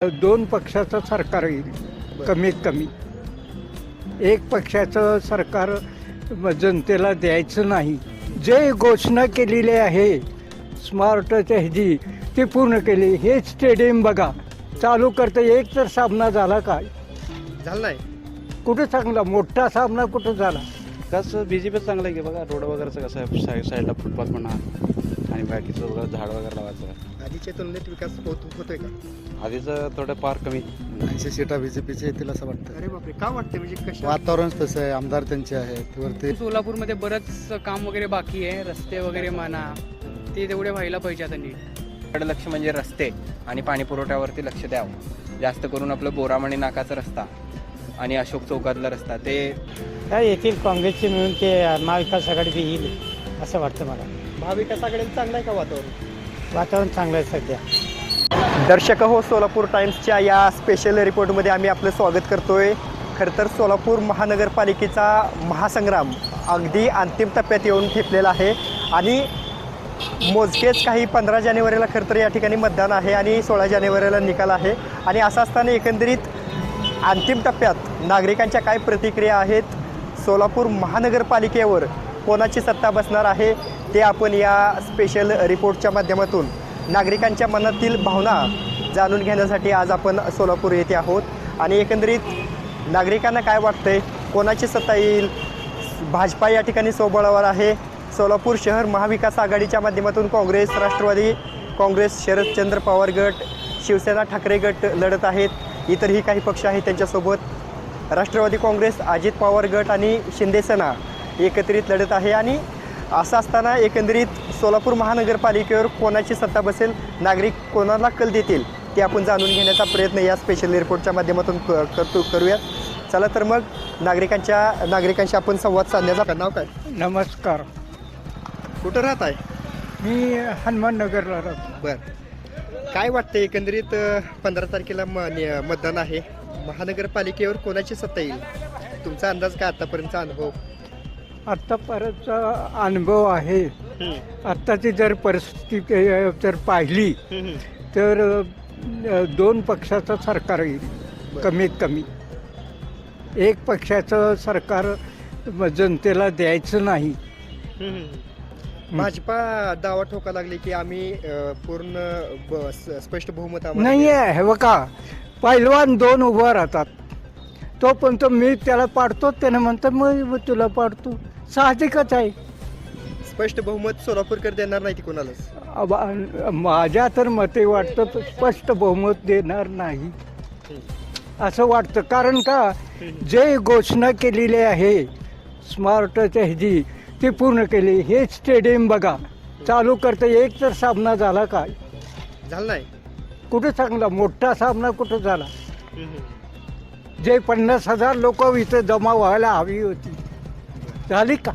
दोन पक्षाचं सरकार येईल कमीत कमी. एक पक्षाचं सरकार जनतेला द्यायचं नाही. जे घोषणा केलेली आहे स्मार्टच्या ह्याची ती पूर्ण केली. हे स्टेडियम बघा चालू करता एक तर सामना झाला काय झालं नाही. कुठं चांगला मोठा सामना कुठं झाला. कसं BJP चांगलं आहे की बघा. रोड वगैरेचं कसं आहे, साईडला फुटपाथ म्हणा आणि बाकीचं वगैरे झाड वगैरे लावायचं. आधीच्या तुलनेत विकास होतोय का? आधीचं थोडं फार कमी. 80 सीटा BJPच्या येतील असं वाटतं. अरे बापरे, का वाटते म्हणजे कशा? वातावरण तसं आहे, आमदार त्यांचे आहेत वरती. सोलापूरमध्ये बरंच काम वगैरे बाकी आहे. रस्ते वगैरे म्हणा ते तेवढे व्हायला पाहिजे आता नीट. लक्ष म्हणजे रस्ते आणि पाणी पुरवठ्यावरती लक्ष द्यावं. जास्त करून आपलं बोरामणी नाकाचा रस्ता आणि अशोक चौकातला रस्ता ते काय येतील काँग्रेसचे मिळून ते महाविकास आघाडीचे येईल असं वाटतं मला. महाविकास आघाडीचं चांगलं आहे का वातावरण? वातावरण चांगलं आहे सध्या. दर्शक हो, सोलापूर टाइम्सच्या या स्पेशल रिपोर्टमध्ये आम्ही आपलं स्वागत करतोय. खरं तर सोलापूर महानगरपालिकेचा महासंग्राम अगदी अंतिम टप्प्यात येऊन ठेपलेला आहे आणि मोजकेच काही 15 जानेवारीला खरं तर या ठिकाणी मतदान आहे आणि 16 जानेवारीला निकाल आहे. आणि असं असताना एकंदरीत अंतिम टप्प्यात नागरिकांच्या काय प्रतिक्रिया आहेत, सोलापूर महानगरपालिकेवर कोणाची सत्ता बसणार आहे, ते आपण या स्पेशल रिपोर्टच्या माध्यमातून नागरिकांच्या मनातील भावना जाणून घेण्यासाठी आज आपण सोलापूर येथे आहोत. आणि एकंदरीत नागरिकांना काय वाटतंय, कोणाची सत्ता येईल. भाजपा या ठिकाणी सोबळावर आहे. सोलापूर शहर महाविकास आघाडीच्या माध्यमातून काँग्रेस, राष्ट्रवादी काँग्रेस, शरदचंद्र पवार गट, शिवसेना ठाकरे गट लढत आहेत. इतरही काही पक्ष आहेत त्यांच्यासोबत. राष्ट्रवादी काँग्रेस, अजित पवार गट आणि शिंदे सेना एकत्रित लढत आहे. आणि असं असताना एकंदरीत सोलापूर महानगरपालिकेवर कोणाची सत्ता बसेल, नागरिक कोणाला कल देतील, ते आपण जाणून घेण्याचा प्रयत्न या स्पेशल रिपोर्टच्या माध्यमातून करूयात. चला तर मग नागरिकांशी आपण संवाद साधण्याचा. नाव काय? नमस्कार, कुठं राहत आहे? मी हनुमाननगरला राहतो. बरं, काय वाटतं एकंदरीत 15 तारखेला मतदान आहे. महानगरपालिकेवर कोणाची सत्ता येईल? तुमचा अंदाज काय, आतापर्यंतचा अनुभव? आत्तापर्यंतचा अनुभव आहे. आत्ताची जर परिस्थिती जर पाहिली तर दोन पक्षाचं सरकार येईल कमीत कमी. एक पक्षाचं सरकार जनतेला द्यायचं नाही. भाजपा दावा ठोका लागले की आम्ही पूर्ण स्पष्ट बहुमत नाही आहे. हे बघा, पैलवान दोन उभं राहतात. तो पण तो मी त्याला पाडतो, त्याने म्हणतो मग तुला पाडतो. साहजिकच आहे. स्पष्ट बहुमत सोलापूरकर देणार नाही ती कोणालाच. माझ्या तर मते वाटतं तो स्पष्ट बहुमत देणार नाही असं वाटतं. कारण का, जे घोषणा केलेली आहे स्मार्टच्या ह्याची ती पूर्ण केली. हे स्टेडियम बघा चालू करता एक तर सामना झाला काय झालं नाही. कुठं चांगला मोठा सामना कुठं झाला. जे 50,000 लोक इथं जमा व्हायला हवी होती, झाली का?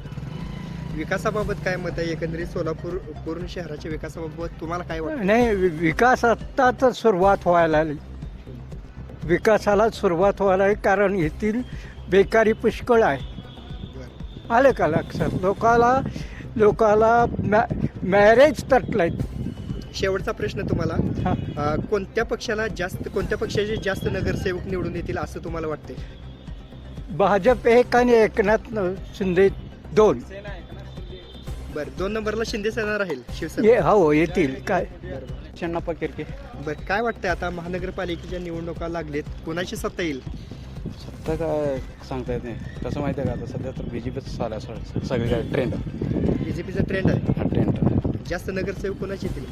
विकासाबाबत काय मत आहे एकंदरीत सोलापूर पूर्ण शहराच्या विकासाबाबत तुम्हाला काय वाटतं? नाही, विकास आत्ताच सुरुवात व्हायला आली. विकासाला सुरुवात व्हायला आहे कारण येथील बेकारी पुष्कळ आहे. आले का लक्षात? लोकाला मॅरेज तटलाय. शेवटचा प्रश्न तुम्हाला, कोणत्या पक्षाचे जास्त नगरसेवक निवडून येतील असं तुम्हाला वाटते? भाजप 1 आणि एकनाथ शिंदे 2. बरं, 2 नंबरला शिंदे सेना राहील, शिवसेना. हो येतील. काय शण्णाप्पा किरके. बरं, काय वाटतंय आता महानगरपालिकेच्या निवडणुका लागलेत, कोणाची सत्ता येईल? सत्ता काय सांगता येत नाही. कसं माहिती आहे का, आता सध्या तर BJPच चालू आहे सगळीकडे ट्रेंड. बीजेपीचा ट्रेंड आहे. हा ट्रेंड जास्त नगरसेवक कोणाचे येतील?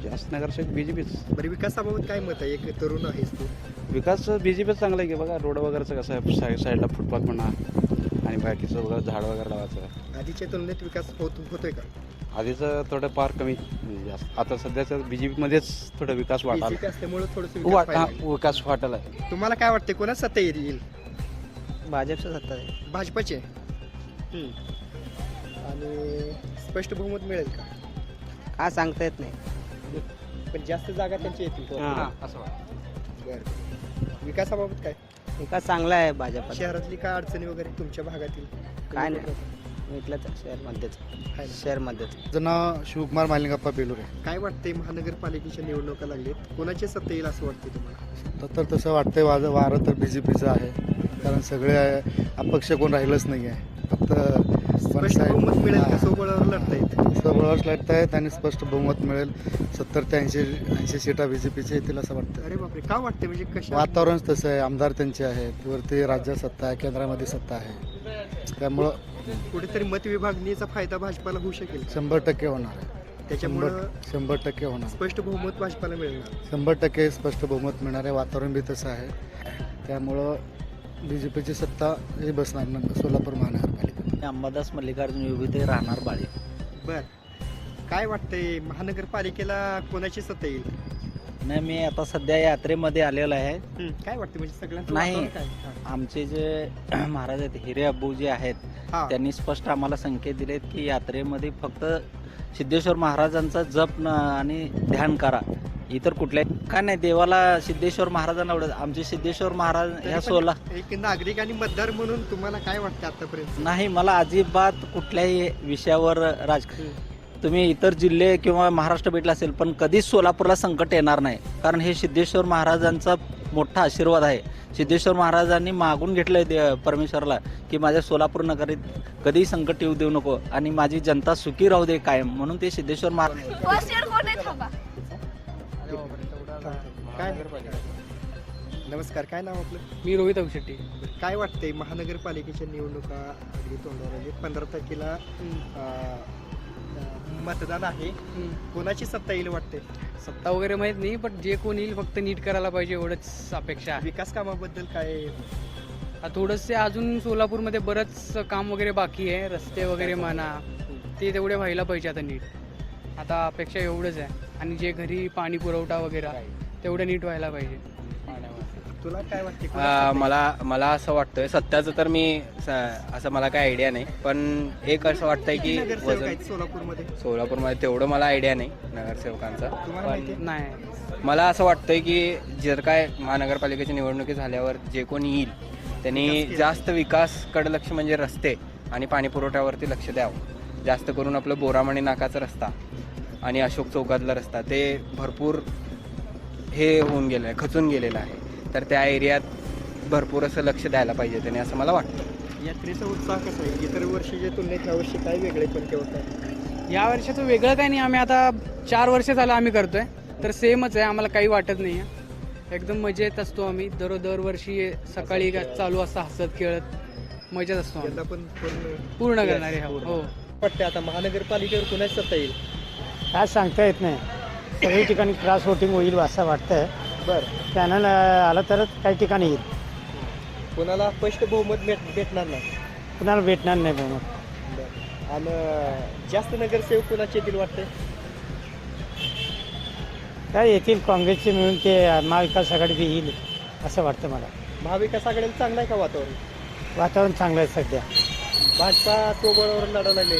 जास्त नगरसेवक BJPच. बरं, विकासाबाबत काय मत आहे? एक तरुण आहेस तू. विकास BJPच चांगलं आहे की बघा. रोड वगैरेचं कसं आहे, साईडला फुटपाथ म्हणा आणि बाकीचं वगैरे झाड वगैरे लावायचं. आधीच्या तुलनेत विकास होतोय का? आधीचं थोडं फार कमी म्हणजे जास्त. आता सध्याच्या BJPमध्येच थोडा विकास बीजेपी वाटायला असल्यामुळे थोडंसं विकास वाटायला आहे. तुम्हाला काय वाटते, कोणाच सत्ता येईल? भाजपचं सत्ता आहे. भाजपाचे. आणि स्पष्ट बहुमत मिळेल का? काय सांगता येत नाही. पण जास्त जागा त्यांची येतील. असं वाटतं. बरं, विकासाबाबत काय? विकास चांगला आहे भाजप. शहरातली काय अडचणी वगैरे तुमच्या भागातील? काय नाही. इथल्याच शहरमध्येच आहे ना? शहरमध्येच माझं नाव शिवकुमार मालिंगप्पा बेलुरे. काय वाटतंय महानगरपालिकेच्या निवडणुका लागलेत, कोणाची सत्ता येईल असं वाटतंय तुम्हाला? तर तसं वाटतंय वारं तर BJPचं आहे, कारण सगळे अपक्ष कोण राहिलंच नाही आहे. फक्त स्पष्ट बहुमत मिळेल का सोबळावर लढतायत? सबळच लढत आहेत आणि स्पष्ट बहुमत मिळेल. 70 ते 80 सीटा BJPच्या येतील असं वाटतं. अरे बापरे, का वाटतंय म्हणजे कशा? वातावरण तसं आहे, आमदार त्यांचे आहेत, वरती राज्यात सत्ता आहे, केंद्रामध्ये सत्ता आहे, त्यामुळं कुठेतरी मत विभागणीचा फायदा भाजपाला होऊ शकेल, 100% होणार आहे. त्याच्यामुळं 100% होणार. स्पष्ट बहुमत भाजपाला मिळणार. 100% स्पष्ट बहुमत मिळणार आहे. वातावरण बी तसं आहे, त्यामुळं BJPची सत्ता ही बसणार ना सोलापूर महानगरपालिकेत. अंबादास मल्लिकार्जुन योगी राहणार बाळे. बर, काय वाटतंय महानगरपालिकेला कोणाची सत्ता येईल? नाही, मी आता सध्या यात्रेमध्ये आलेलो आहे. काय वाटतं म्हणजे सगळ्यांचं नाही. वातावरण काय? आमचे जे महाराज आहेत हिरे अब्बू जे आहेत हा. त्यांनी स्पष्ट आम्हाला संकेत दिलेत की यात्रेमध्ये फक्त सिद्धेश्वर महाराजांचा जप आणि ध्यान करा, इतर कुठल्या काय नाही. देवाला सिद्धेश्वर महाराजांना आवडत. आमचे सिद्धेश्वर महाराज तरी ह्या पण सोला एक नागरिक आणि मतदार म्हणून तुम्हाला काय वाटतं आतापर्यंत? नाही, मला अजिबात कुठल्याही विषयावर तुम्ही इतर जिल्हे किंवा महाराष्ट्र भेटला असेल पण कधीच सोलापूरला संकट येणार नाही, कारण हे सिद्धेश्वर महाराजांचा मोठा आशीर्वाद आहे. सिद्धेश्वर महाराजांनी मागून घेतलंय परमेश्वरला की माझ्या सोलापूर नगरीत कधीही संकट येऊ देऊ नको आणि माझी जनता सुखी राहू दे कायम, म्हणून ते सिद्धेश्वर महाराज. काय नमस्कार, काय नाव आपलं? मी रोहित अवशेट्टी. काय वाटतंय महानगरपालिकेच्या निवडणुका अगदी तोंडावर आली, 15 तारखेला मतदान आहे, कोणाची सत्ता येईल वाटते? सत्ता वगैरे माहीत नाही, पण जे कोण येईल फक्त नीट करायला पाहिजे एवढंच अपेक्षा आहे. विकास कामाबद्दल काय? थोडंसे अजून सोलापूरमध्ये बरंच काम वगैरे बाकी आहे, रस्ते वगैरे म्हणा, ते तेवढे व्हायला पाहिजे आता नीट. आता अपेक्षा एवढंच आहे. आणि जे घरी पाणी पुरवठा वगैरे तेवढं नीट व्हायला पाहिजे. तुला काय वाटते? मला असं वाटतंय, सत्याचं तर मी असं मला काय आयडिया नाही, पण एक असं वाटतंय की नगरसेवक आहेत सोलापूरमध्ये? तेवढं मला आयडिया नाही नगरसेवकांचा. तुम्हाला माहिती आहे? नाही, मला असं वाटतंय की जर काय महानगरपालिकेची निवडणुकी झाल्यावर जे कोणी येईल त्यांनी जास्त विकासकडे लक्ष, म्हणजे रस्ते आणि पाणी पुरवठ्यावरती लक्ष द्यावं. जास्त करून आपलं बोरामणी नाकाचा रस्ता आणि अशोक चौकातला रस्ता ते भरपूर हे होऊन गेलं आहे, खचून गेलेलं आहे, तर त्या एरियात भरपूर असं लक्ष द्यायला पाहिजे त्याने, असं मला वाटतं. यात्रेचा उत्साह कसा आहे इतर वर्षीच्या तुलनेत यावर्षी? काय वेगळे पण होत आहे या वर्षाचं वेगळं काही नाही. आम्ही आता 4 वर्ष झालं आम्ही करतोय, तर सेमच आहे, आम्हाला काही वाटत नाही आहे. एकदम मजेत असतो आम्ही. दरवर्षी सकाळी चालू असतं हसत खेळत मजेत असतो आम्ही. यंदा पण पूर्ण करणारे. हो. वाटते आता महानगरपालिकेवर कोणाची सत्ता येईल? काय सांगता येत नाही, सगळी ठिकाणी क्रॉस वोटिंग होईल असं वाटतंय. बरं, पॅनल आलं तरच काही ठिकाणी येईल, कोणाला स्पष्ट बहुमत भेटणार नाही? कुणाला भेटणार नाही बहुमत. बरं, आणि जास्त नगरसेवक कोणाचे येतील वाटते? काय येतील काँग्रेसचे मिळून ते महाविकास आघाडी बी येईल असं वाटतं मला. महाविकास आघाडीला चांगलं आहे का वातावरण? वातावरण चांगलं आहे सध्या. भाजपा सोबळावर लढा लागले.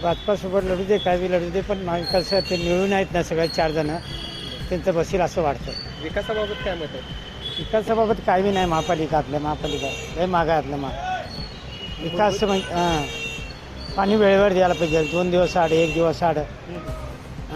भाजपासोबत लढू दे, काय बी लढू दे, पण महाविकास ते मिळून आहेत ना सगळे 4 जण, त्यांचं बसील असं वाटतं. विकासाबाबत काय मत आहे? विकासाबाबत काय बी नाही. महापालिका लय मागा विकास म्हणजे पाणी वेळेवर द्यायला पाहिजे. 2 दिवस आड, 1 दिवस आड